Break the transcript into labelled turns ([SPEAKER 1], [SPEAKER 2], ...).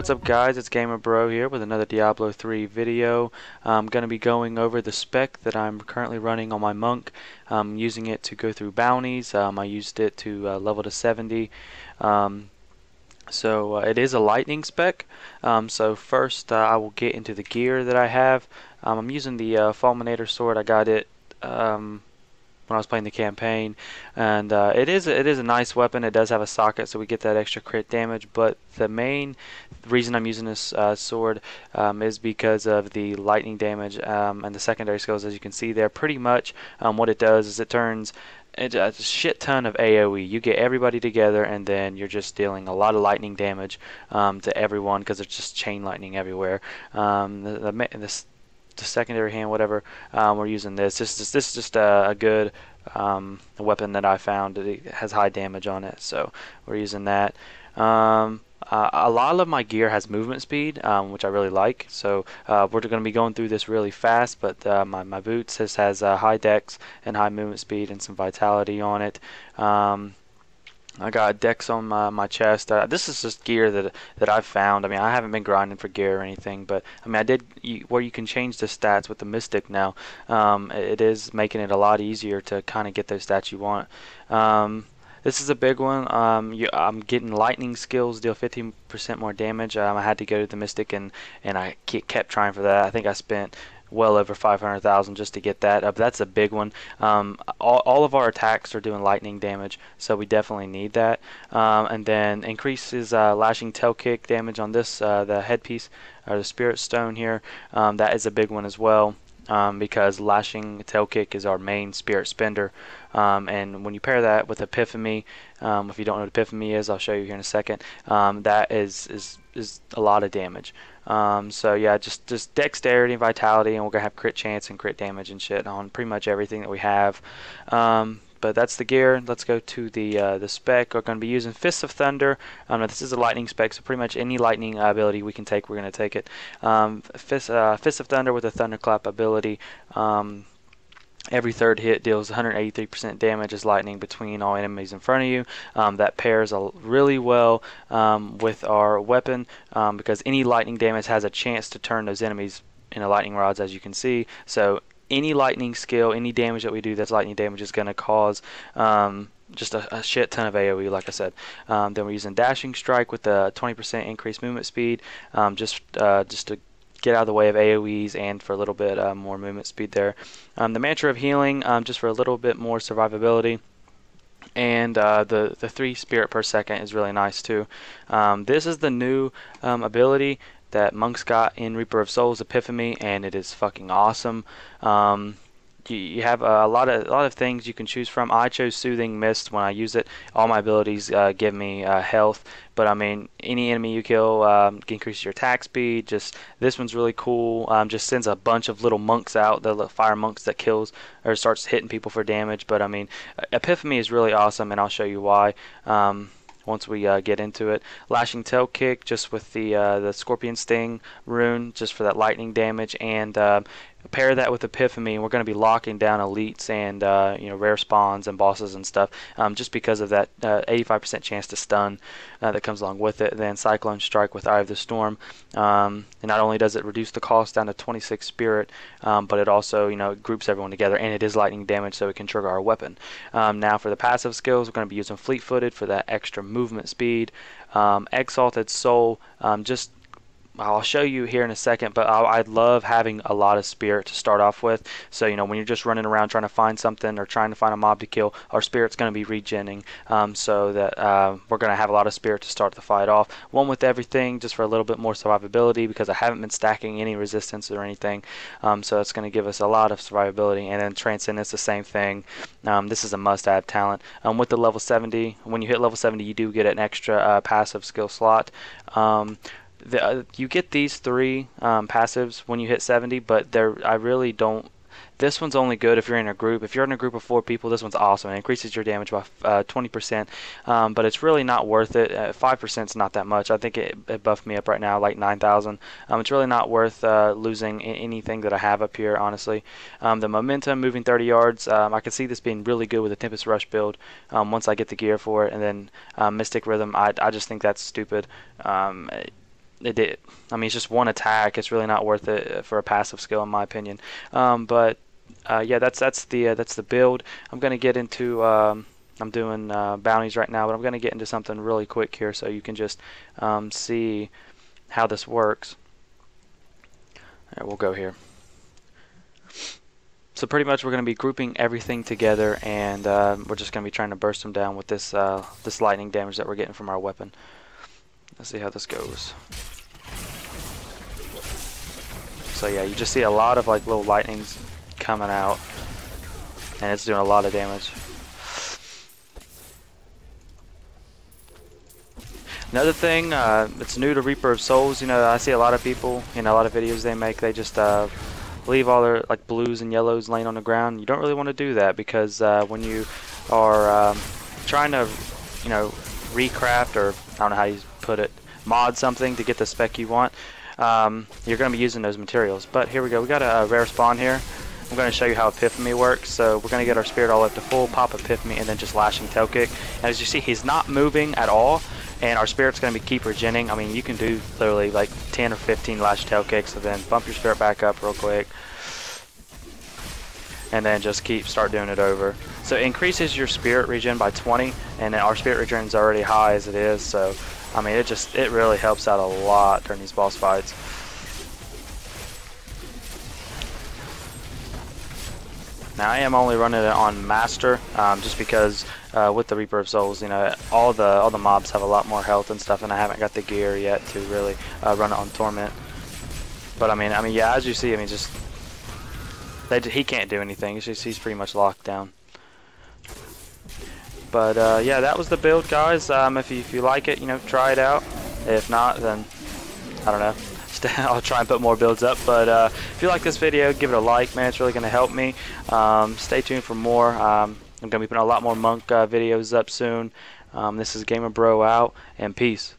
[SPEAKER 1] What's up guys, it's Gamer Bro here with another Diablo 3 video. I'm going to be going over the spec that I'm currently running on my monk. I'm using it to go through bounties. I used it to level to 70. It is a lightning spec. So first I will get into the gear that I have. I'm using the Fulminator sword. I got it when I was playing the campaign, and it is a nice weapon. It does have a socket, so we get that extra crit damage. But the main reason I'm using this sword is because of the lightning damage and the secondary skills. As you can see there, pretty much what it does is it turns a shit ton of AoE. You get everybody together, and then you're just dealing a lot of lightning damage to everyone because it's just chain lightning everywhere. The secondary hand, whatever, we're using this. This is just a good weapon that I found. It has high damage on it, so we're using that. A lot of my gear has movement speed, which I really like. So we're going to be going through this really fast, but my boots has high dex and high movement speed and some vitality on it. I got dex on my chest. This is just gear that I've found. I mean, I haven't been grinding for gear or anything, but I mean, where you can change the stats with the Mystic now. It is making it a lot easier to kind of get those stats you want. This is a big one. I'm getting lightning skills deal 15% more damage. I had to go to the Mystic and I kept trying for that. I think I spent well over 500,000 just to get that. That's a big one. All of our attacks are doing lightning damage, so we definitely need that. And then increases lashing tail kick damage on this the headpiece or the spirit stone here. That is a big one as well. Because lashing tail kick is our main spirit spender, and when you pair that with epiphany, if you don't know what epiphany is, I'll show you here in a second. That is a lot of damage. So yeah, just dexterity and vitality, and we're gonna have crit chance and crit damage and shit on pretty much everything that we have. But that's the gear. Let's go to the spec. We're going to be using Fists of Thunder. This is a lightning spec, so pretty much any lightning ability we can take, we're going to take it. Fists of Thunder with a Thunderclap ability. Every third hit deals 183% damage as lightning between all enemies in front of you. That pairs really well with our weapon because any lightning damage has a chance to turn those enemies into lightning rods, as you can see. So any lightning skill, any damage that we do that's lightning damage is going to cause just a shit ton of AoE, like I said. Then we're using Dashing Strike with the 20% increased movement speed, just to get out of the way of AoEs and for a little bit more movement speed there. The Mantra of Healing, just for a little bit more survivability. And the 3 spirit per second is really nice too. This is the new ability that monks got in Reaper of Souls Epiphany, and it is fucking awesome. You have a lot of things you can choose from. I chose Soothing Mist when I use it. All my abilities give me health, but I mean, any enemy you kill increases your attack speed. Just this one's really cool. Just sends a bunch of little monks out, the little fire monks that kills or starts hitting people for damage. But I mean, Epiphany is really awesome, and I'll show you why. Once we get into it. Lashing Tail Kick, just with the Scorpion Sting rune, just for that lightning damage, and pair that with Epiphany, and we're going to be locking down elites and rare spawns and bosses and stuff, just because of that 85% chance to stun that comes along with it. Then Cyclone Strike with Eye of the Storm, and not only does it reduce the cost down to 26 spirit, but it also groups everyone together, and it is lightning damage, so it can trigger our weapon. Now for the passive skills, we're going to be using Fleet-Footed for that extra movement speed. Exalted Soul, I'll show you here in a second, but I love having a lot of spirit to start off with. So when you're just running around trying to find something or trying to find a mob to kill, our spirit's going to be regenning, so that we're going to have a lot of spirit to start the fight off. One with everything, just for a little bit more survivability, because I haven't been stacking any resistance or anything, so it's going to give us a lot of survivability. And then Transcendence, the same thing. This is a must-have talent. With the level 70, when you hit level 70, you do get an extra passive skill slot. You get these 3 passives when you hit 70, but I really don't. This one's only good if you're in a group. If you're in a group of 4 people, this one's awesome. It increases your damage by 20%, but it's really not worth it. 5% is not that much. I think it buffed me up right now like 9,000. It's really not worth losing anything that I have up here, honestly. The momentum, moving 30 yards, I can see this being really good with a Tempest Rush build once I get the gear for it. And then Mystic Rhythm, I just think that's stupid. it did. I mean, it's just one attack. It's really not worth it for a passive skill, in my opinion. But yeah, that's the build. I'm gonna get into. I'm doing bounties right now, but I'm gonna get into something really quick here, so you can just see how this works. All right, we'll go here. So pretty much we're going to be grouping everything together, and we're just going to be trying to burst them down with this this lightning damage that we're getting from our weapon. Let's see how this goes. So yeah, you just see a lot of like little lightnings coming out, and it's doing a lot of damage. Another thing, it's new to Reaper of Souls. You know, I see a lot of people, a lot of videos they make, they just leave all their like blues and yellows laying on the ground. You don't really want to do that, because when you are trying to, recraft, or I don't know how you put it, mod something to get the spec you want, you're going to be using those materials. But here we go. We got a rare spawn here. I'm going to show you how Epiphany works. So we're going to get our spirit all up to full, pop Epiphany, and then just lashing tail kick. And as you see, he's not moving at all, and our spirit's going to be keep regenning. I mean, you can do literally like 10 or 15 lash tail kicks, and then bump your spirit back up real quick, and then just start doing it over. So it increases your spirit regen by 20, and then our spirit regen is already high as it is. So I mean, it really helps out a lot during these boss fights. Now I am only running it on Master, just because with the Reaper of Souls, all the mobs have a lot more health and stuff, and I haven't got the gear yet to really run it on Torment. But I mean, yeah, as you see, I mean, just he can't do anything. He's pretty much locked down. But yeah, that was the build, guys. If you like it, try it out. If not, then I don't know. I'll try and put more builds up. But if you like this video, give it a like, man. It's really going to help me. Stay tuned for more. I'm going to be putting a lot more Monk videos up soon. This is Gamer Bro out, and peace.